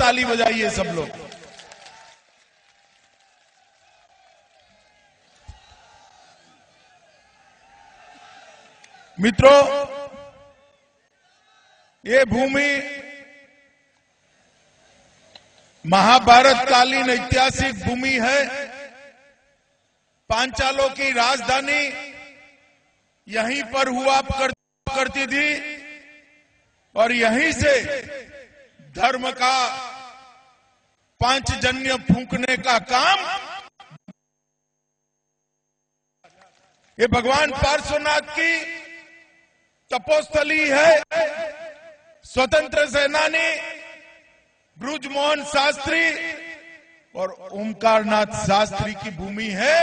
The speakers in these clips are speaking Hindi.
ताली बजाइए सब लोग। मित्रों, ये भूमि महाभारत कालीन ऐतिहासिक भूमि है। पांचालों की राजधानी यहीं पर हुआ करती थी और यहीं से धर्म का पांचजन्य फूंकने का काम ये भगवान पार्श्वनाथ की तपोस्थली है। स्वतंत्र सेनानी बृजमोहन शास्त्री और ओमकारनाथ शास्त्री की भूमि है।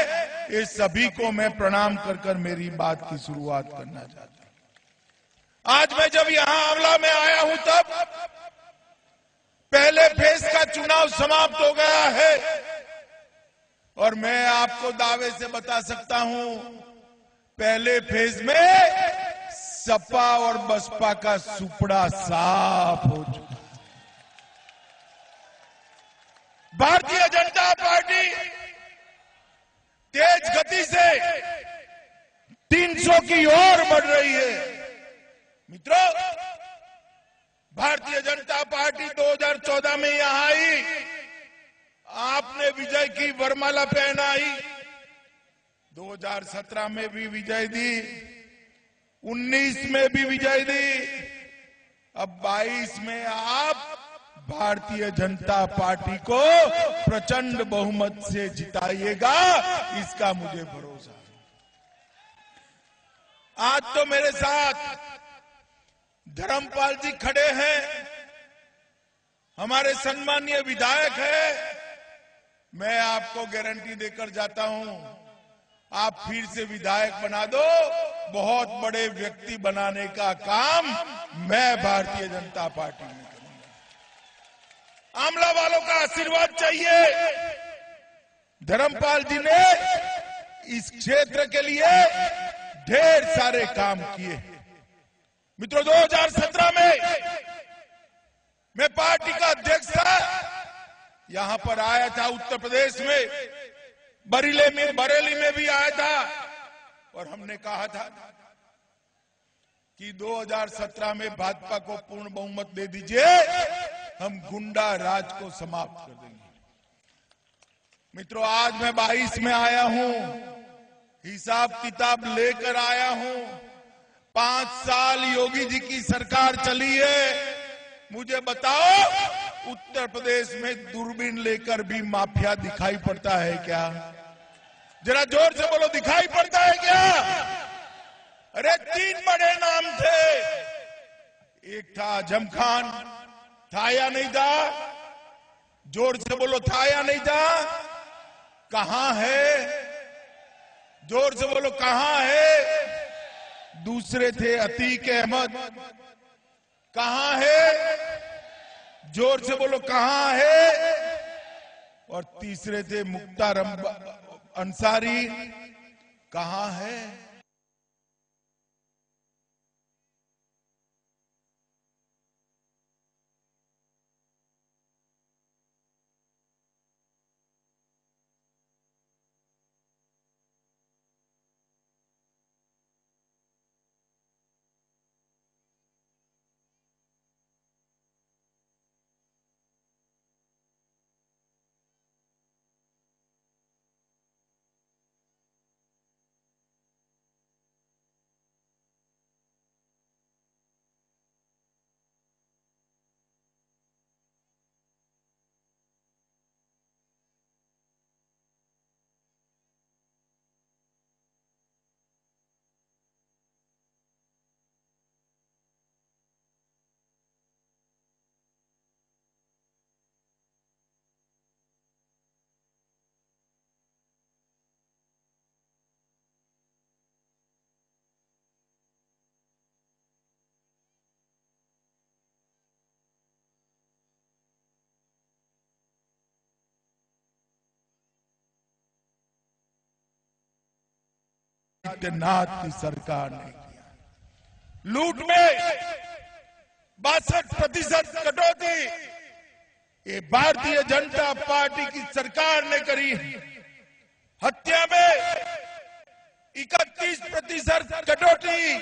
ये सभी को मैं प्रणाम कर मेरी बात की शुरुआत करना चाहता हूं। आज मैं जब यहां आंवला में आया हूं तब पहले फेज का चुनाव समाप्त हो गया है और मैं आपको दावे से बता सकता हूं पहले फेज में सपा और बसपा का सुपड़ा साफ हो चुका। भारतीय जनता पार्टी तेज गति से 300 की ओर बढ़ रही है। मित्रों, भारतीय जनता पार्टी 2014 में यहां आई, आपने विजय की वरमाला पहनाई, 2017 में भी विजय दी, 19 में भी विजय दी, अब 22 में आप भारतीय जनता पार्टी को प्रचंड बहुमत से जिताइएगा, इसका मुझे भरोसा है। आज तो मेरे साथ धर्मपाल जी खड़े हैं, हमारे सम्मानीय विधायक हैं। मैं आपको गारंटी देकर जाता हूं, आप फिर से विधायक बना दो, बहुत बड़े व्यक्ति बनाने का काम मैं भारतीय जनता पार्टी में करूंगा। आंवला वालों का आशीर्वाद चाहिए। धर्मपाल जी ने इस क्षेत्र के लिए ढेर सारे काम किए। मित्रों, 2017 में मैं पार्टी का अध्यक्ष था, यहां पर आया था उत्तर प्रदेश में, बरेली में भी आया था और हमने कहा था कि 2017 में भाजपा को पूर्ण बहुमत दे दीजिए, हम गुंडा राज को समाप्त कर देंगे। मित्रों, आज मैं 22 में आया हूं, हिसाब किताब लेकर आया हूं। 5 साल योगी जी की सरकार चली है, मुझे बताओ उत्तर प्रदेश में दूरबीन लेकर भी माफिया दिखाई पड़ता है क्या? जरा जोर से बोलो, दिखाई पड़ता है क्या? अरे 3 बड़े नाम थे, एक था आजम खान, था या नहीं था? जोर से बोलो, था या नहीं था? कहां है? जोर से बोलो, कहां है? दूसरे थे अतीक अहमद, कहां है? जोर से बोलो, कहां है? और तीसरे थे मुख्तार अंसारी, कहां है? नाथ की सरकार ने किया। लूट में 62% कटौती, ये भारतीय जनता पार्टी की सरकार ने करी। हत्या में 31% कटौती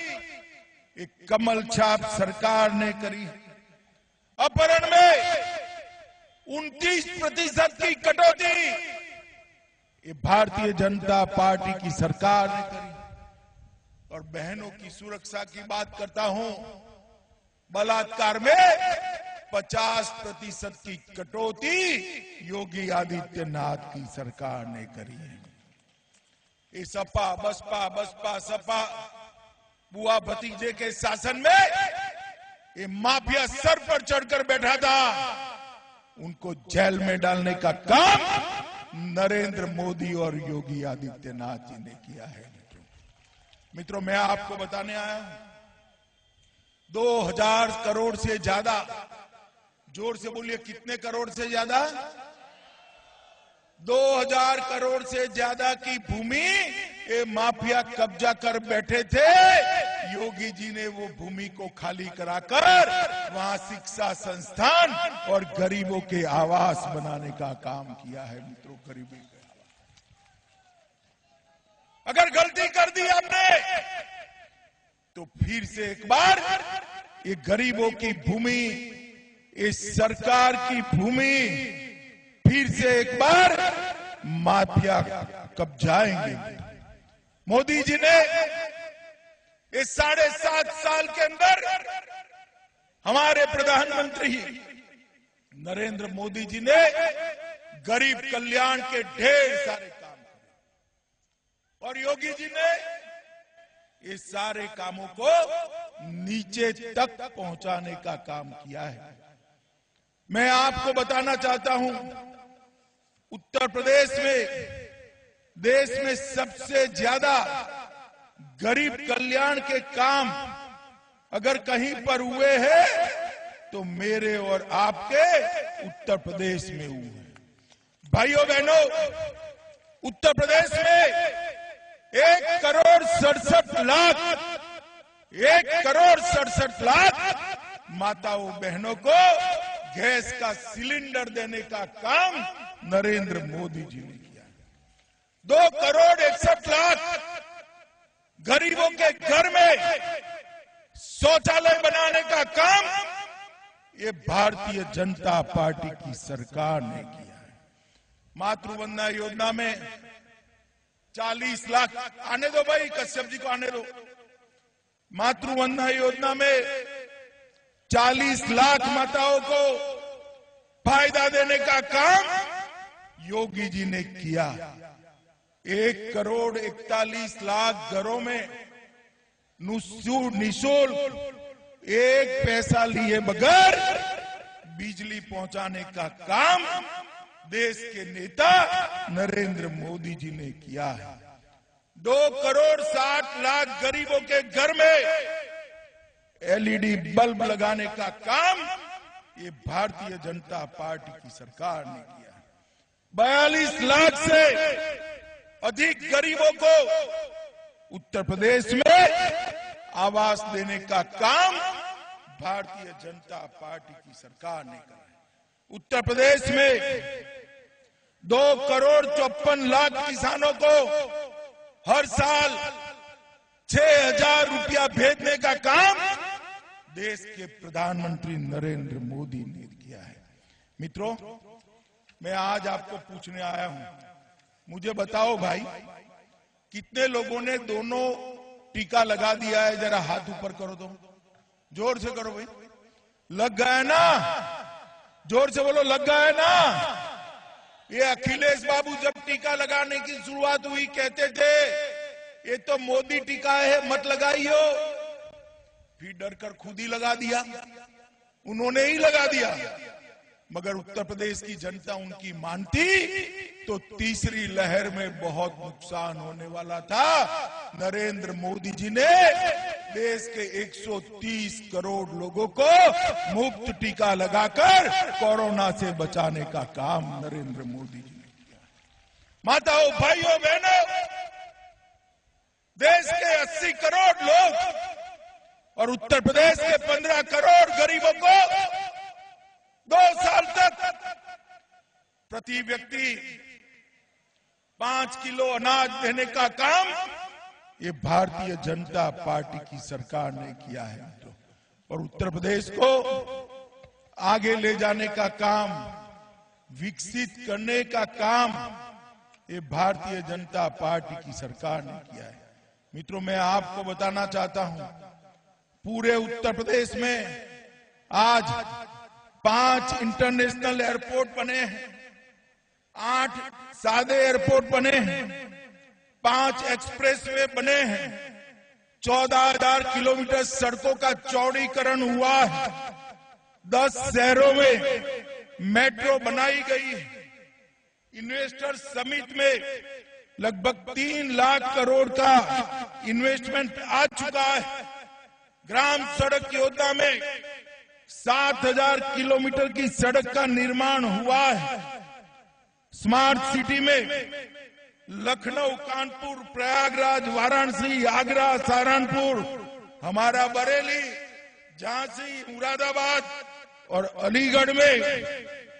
ये कमल छाप सरकार ने करी। अपहरण में 29% की कटौती ये भारतीय जनता पार्टी की सरकार ने करी। और बहनों की सुरक्षा की बात करता हूं, बलात्कार में 50% की कटौती योगी आदित्यनाथ की सरकार ने करी है। ये सपा बसपा सपा बुआ भतीजे के शासन में ये माफिया सर पर चढ़कर बैठा था, उनको जेल में डालने का काम नरेंद्र मोदी और योगी आदित्यनाथ जी ने किया है। मित्रों, मैं आपको बताने आया हूं 2000 करोड़ से ज्यादा, जोर से बोलिए कितने करोड़ से ज्यादा, 2000 करोड़ से ज्यादा की भूमि ये माफिया कब्जा कर बैठे थे। योगी जी ने वो भूमि को खाली कराकर वहां शिक्षा संस्थान और गरीबों के आवास बनाने का काम किया है। मित्रों, गरीबी के अगर गलती कर दी आपने तो फिर से एक बार ये गरीबों की भूमि, इस सरकार की भूमि फिर से एक बार माफिया कब्जाएंगे। मोदी जी ने इस 7.5 साल के अंदर हमारे प्रधानमंत्री नरेंद्र मोदी जी ने गरीब कल्याण के ढेर सारे काम किए और योगी जी ने ये सारे कामों को नीचे तक पहुंचाने का काम किया है। मैं आपको बताना चाहता हूं, उत्तर प्रदेश में देश में सबसे ज्यादा गरीब कल्याण के काम अगर कहीं पर हुए हैं तो मेरे और आपके उत्तर प्रदेश में हुए हैं। भाइयों बहनों, उत्तर प्रदेश में 1,67,00,000 माताओं बहनों को गैस का सिलेंडर देने का काम नरेंद्र मोदी जी ने किया। 2,61,00,000 गरीबों के घर में शौचालय बनाने का काम ये भारतीय जनता पार्टी की सरकार ने किया है। मातृवंदना योजना में 40 लाख, आने दो भाई, कश्यप जी को आने दो। मातृवंदना योजना में 40 लाख माताओं को फायदा देने का काम योगी जी ने किया। 1,41,00,000 घरों में निःशुल्क 1 पैसा लिए बगैर बिजली पहुंचाने का काम देश के नेता नरेंद्र मोदी जी ने किया है। 2,60,00,000 गरीबों के घर में एलईडी बल्ब लगाने का काम ये भारतीय जनता पार्टी की सरकार ने किया। 42 लाख से अधिक गरीबों को उत्तर प्रदेश में आवास देने का काम भारतीय जनता पार्टी की सरकार ने करा है। उत्तर प्रदेश में 2,54,00,000 किसानों को हर साल 6,000 रुपया भेजने का काम देश के प्रधानमंत्री नरेंद्र मोदी ने किया है। मित्रों, मैं आज आपको पूछने आया हूं, मुझे बताओ भाई, कितने लोगों ने दोनों टीका लगा दिया है? जरा हाथ ऊपर करो, तो जोर से करो भाई। लग गया ना? जोर से बोलो, लग गया ना? ये अखिलेश बाबू जब टीका लगाने की शुरुआत हुई कहते थे ये तो मोदी टीका है, मत लगाइयो। फिर डरकर खुद ही लगा दिया, उन्होंने ही लगा दिया। मगर उत्तर प्रदेश की जनता उनकी मानती तो तीसरी लहर में बहुत नुकसान होने वाला था। नरेंद्र मोदी जी ने देश के 130 करोड़ लोगों को मुफ्त टीका लगाकर कोरोना से बचाने का काम नरेंद्र मोदी जी ने किया। माताओं, भाइयों, बहनों, देश के 80 करोड़ लोग और उत्तर प्रदेश के 15 करोड़ गरीबों को 2 साल तक प्रति व्यक्ति 5 किलो अनाज देने का काम ये भारतीय जनता पार्टी की सरकार ने किया है मित्रों। और उत्तर प्रदेश को आगे ले जाने का काम, विकसित करने का काम ये भारतीय जनता पार्टी की सरकार ने किया है मित्रों। मैं आपको बताना चाहता हूं, पूरे उत्तर प्रदेश में आज 5 इंटरनेशनल एयरपोर्ट बने हैं, 8 सादे एयरपोर्ट बने हैं, 5 एक्सप्रेसवे बने हैं, 14,000 किलोमीटर सड़कों का चौड़ीकरण हुआ है, 10 शहरों में मेट्रो बनाई गई है। इन्वेस्टर समिट में लगभग 3 लाख करोड़ का इन्वेस्टमेंट आ चुका है। ग्राम सड़क योजना में 7,000 किलोमीटर की सड़क का निर्माण हुआ है। स्मार्ट सिटी में लखनऊ, कानपुर, प्रयागराज, वाराणसी, आगरा, सहारनपुर, हमारा बरेली, झांसी, मुरादाबाद और अलीगढ़ में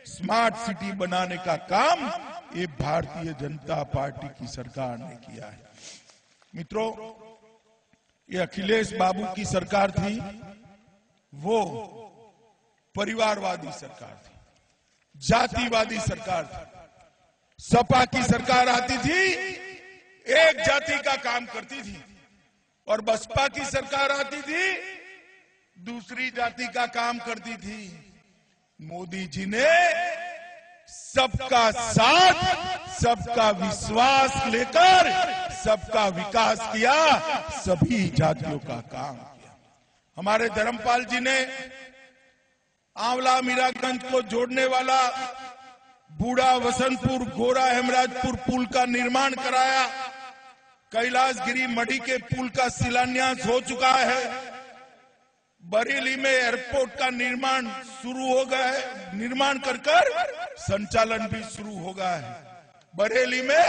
स्मार्ट सिटी बनाने का काम ये भारतीय जनता पार्टी की सरकार ने किया है मित्रों। ये अखिलेश बाबू की सरकार थी, वो परिवारवादी सरकार थी, जातिवादी सरकार थी। सपा की सरकार आती थी, एक जाति का काम करती थी, और बसपा की सरकार आती थी, दूसरी जाति का काम करती थी। मोदी जी ने सबका साथ, सबका विश्वास लेकर सबका विकास किया, सभी जातियों का काम किया। हमारे धर्मपाल जी ने आंवला मीरागंज को जोड़ने वाला बूढ़ा वसंतपुर गोरा हेमराजपुर पुल का निर्माण कराया। कैलाशगिरी मढ़ी के पुल का शिलान्यास हो चुका है। बरेली में एयरपोर्ट का निर्माण शुरू हो गया है, निर्माण कर संचालन भी शुरू हो गया है। बरेली में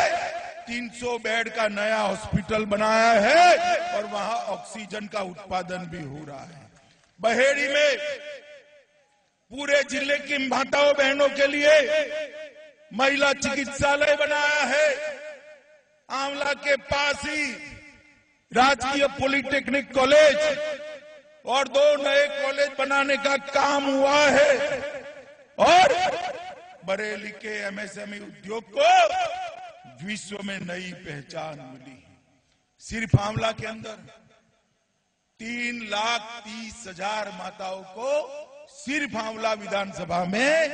300 बेड का नया हॉस्पिटल बनाया है और वहां ऑक्सीजन का उत्पादन भी हो रहा है। बहेड़ी में पूरे जिले की माताओं बहनों के लिए महिला चिकित्सालय बनाया है। आंवला के पास ही राजकीय पॉलिटेक्निक कॉलेज और 2 नए कॉलेज बनाने का काम हुआ है। और बरेली के एमएसएमई उद्योग को विश्व में नई पहचान मिली है। सिर्फ आंवला के अंदर 3,30,000 माताओं को सिर्फ आंवला विधानसभा में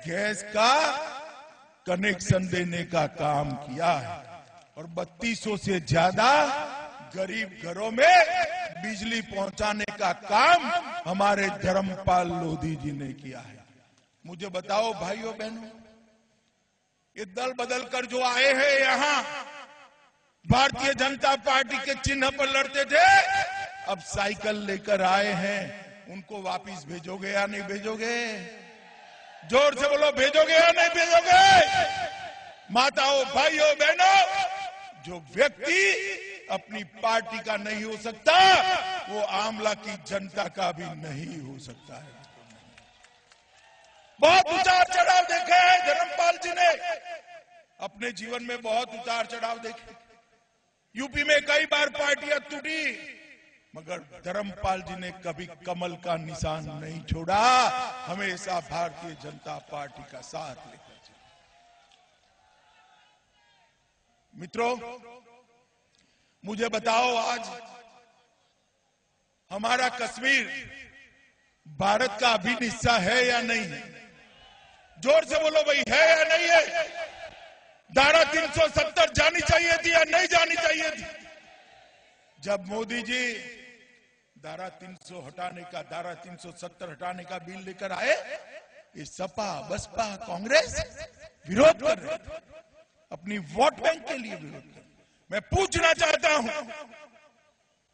गैस का कनेक्शन देने का काम किया है। और 3200 से ज्यादा गरीब घरों में बिजली पहुंचाने का काम हमारे धर्मपाल लोधी जी ने किया है। मुझे बताओ भाइयों बहनों, ये दल बदल कर जो आए हैं यहां, भारतीय जनता पार्टी के चिन्ह पर लड़ते थे, अब साइकिल लेकर आए हैं, उनको वापिस भेजोगे या नहीं भेजोगे? जोर से बोलो, भेजोगे या नहीं भेजोगे? माताओं, भाइयों, बहनों, जो व्यक्ति अपनी पार्टी का नहीं हो सकता, वो आंवला की जनता का भी नहीं हो सकता है। बहुत उतार चढ़ाव देखे हैं धर्मपाल जी ने, अपने जीवन में बहुत उतार चढ़ाव देखे। यूपी में कई बार पार्टियां टूटी, मगर धर्मपाल जी ने कभी कमल का निशान नहीं छोड़ा, हमेशा भारतीय जनता पार्टी का साथ लेकर चले। मित्रों, मुझे बताओ, आज हमारा कश्मीर भारत का अभिन्न हिस्सा है या नहीं है? जोर से बोलो भाई, है या नहीं है? धारा 370 जानी चाहिए थी या नहीं जानी चाहिए थी? जब मोदी जी धारा 300 हटाने का, धारा 370 हटाने का बिल लेकर आए, ये सपा, बसपा, कांग्रेस विरोध कर रहे थे, अपनी वोट बैंक के लिए विरोध कर। मैं पूछना चाहता हूं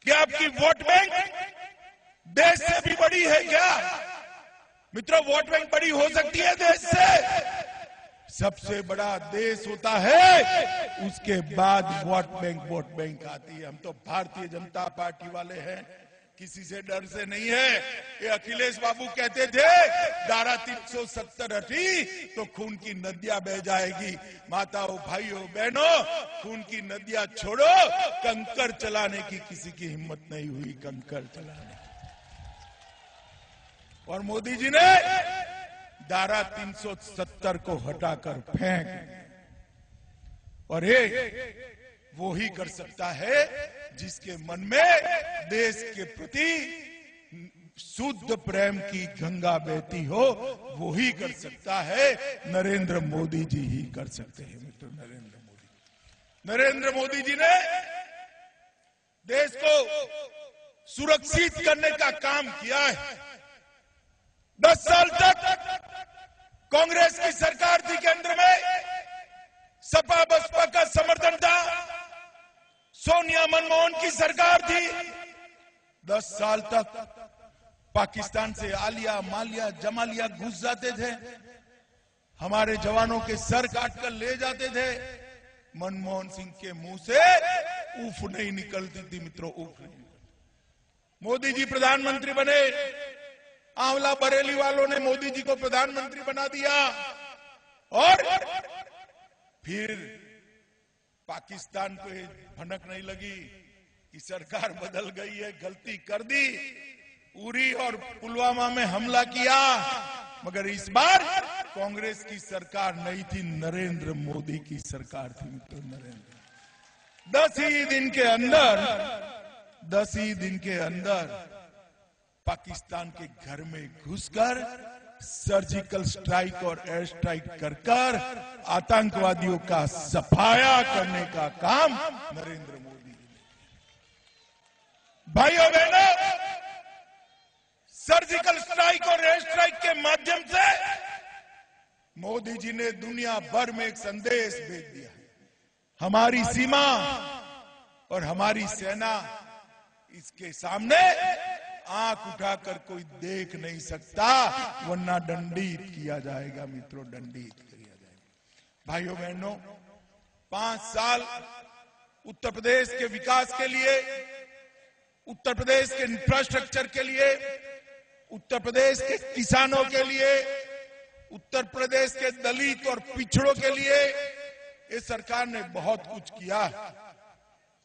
कि आपकी वोट बैंक देश से भी बड़ी है क्या? मित्रों, वोट बैंक बड़ी हो सकती है देश से? सबसे बड़ा देश होता है, उसके बाद वोट बैंक आती है। हम तो भारतीय जनता पार्टी वाले हैं, किसी से डर से नहीं है। ये अखिलेश बाबू कहते थे धारा 370 हटी तो खून की नदियां बह जाएगी। माताओं, भाइयों, बहनों, खून की नदियां छोड़ो, कंकर चलाने की किसी की हिम्मत नहीं हुई, कंकर चलाने की। और मोदी जी ने धारा 370 को हटाकर फेंक, और ये वो ही कर सकता है जिसके मन में देश के प्रति शुद्ध प्रेम की गंगा बहती हो, वो ही कर सकता है। नरेंद्र मोदी जी ही कर सकते हैं मित्रों। नरेंद्र मोदी जी ने देश को सुरक्षित करने का काम किया है। 10 साल तक कांग्रेस की सरकार थी, केंद्र में सपा बसपा का समर्थन था, सोनिया मनमोहन की सरकार थी। 10 साल तक पाकिस्तान से आलिया मालिया जमालिया घुस जाते थे, हमारे जवानों के सर काटकर ले जाते थे। मनमोहन सिंह के मुंह से उफ नहीं निकलती थी मित्रों, उफ नहीं। मोदी जी प्रधानमंत्री बने, आंवला बरेली वालों ने मोदी जी को प्रधानमंत्री बना दिया, और फिर पाकिस्तान को भनक नहीं लगी कि सरकार बदल गई है, गलती कर दी, उरी और पुलवामा में हमला किया। मगर इस बार कांग्रेस की सरकार नहीं थी, नरेंद्र मोदी की सरकार थी मित्रों। नरेंद्र 10 ही दिन के अंदर पाकिस्तान के घर में घुसकर सर्जिकल स्ट्राइक और एयर स्ट्राइक कर आतंकवादियों का सफाया करने का काम नरेंद्र मोदी ने किया। भाइयों बहनों, सर्जिकल स्ट्राइक और एयर स्ट्राइक के माध्यम से मोदी जी ने दुनिया भर में एक संदेश भेज दिया है। हमारी सीमा और हमारी सेना, इसके सामने आंख उठाकर कोई देख नहीं सकता, वरना दंडित किया जाएगा मित्रों, दंडित किया जाएगा। भाइयों बहनों, 5 साल उत्तर प्रदेश के विकास के लिए, उत्तर प्रदेश के इंफ्रास्ट्रक्चर के लिए, उत्तर प्रदेश के किसानों के लिए, उत्तर प्रदेश के दलित और पिछड़ों के लिए ये सरकार ने बहुत कुछ किया।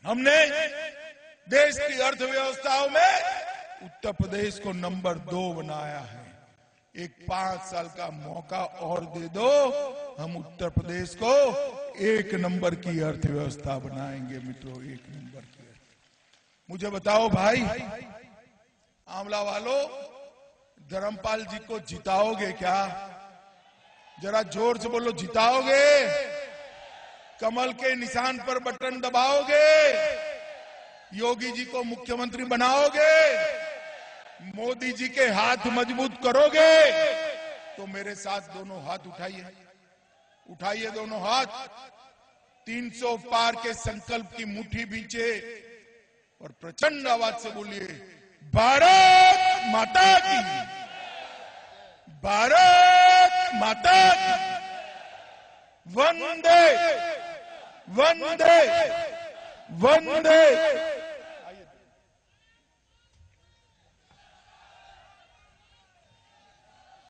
हमने देश की अर्थव्यवस्थाओं में उत्तर प्रदेश को नंबर 2 बनाया है। एक 5 साल का मौका और दे दो, हम उत्तर प्रदेश को 1 नंबर की अर्थव्यवस्था बनाएंगे मित्रों, 1 नंबर की। मुझे बताओ भाई, आंवला वालों, धर्मपाल जी को जिताओगे क्या? जरा जोर से बोलो, जिताओगे? कमल के निशान पर बटन दबाओगे? योगी जी को मुख्यमंत्री बनाओगे? मोदी जी के हाथ मजबूत करोगे? तो मेरे साथ दोनों हाथ उठाइए, उठाइए दोनों हाथ। 300 पार के संकल्प की मुट्ठी बीचे और प्रचंड आवाज से बोलिए, भारत माता की, भारत माता की, वंदे वंदे वंदे